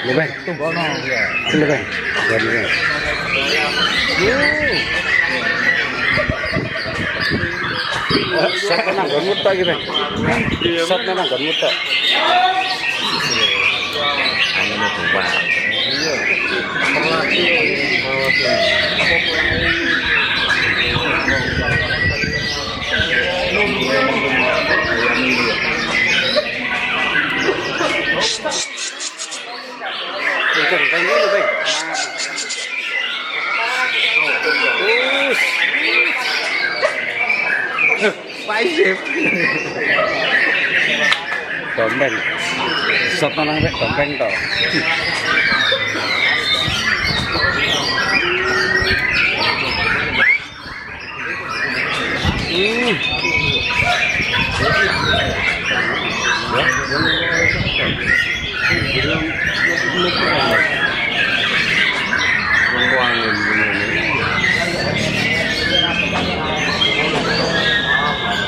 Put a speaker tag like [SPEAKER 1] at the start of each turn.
[SPEAKER 1] Lebih.
[SPEAKER 2] Tumbono.
[SPEAKER 1] Lebih. Jadi. Shot nang nggon mutek iki, Bang. Shot nang nggon mutek.
[SPEAKER 2] Angine buah. Iya. Paisip.
[SPEAKER 1] Dompeng. Shot nang rek dompeng to.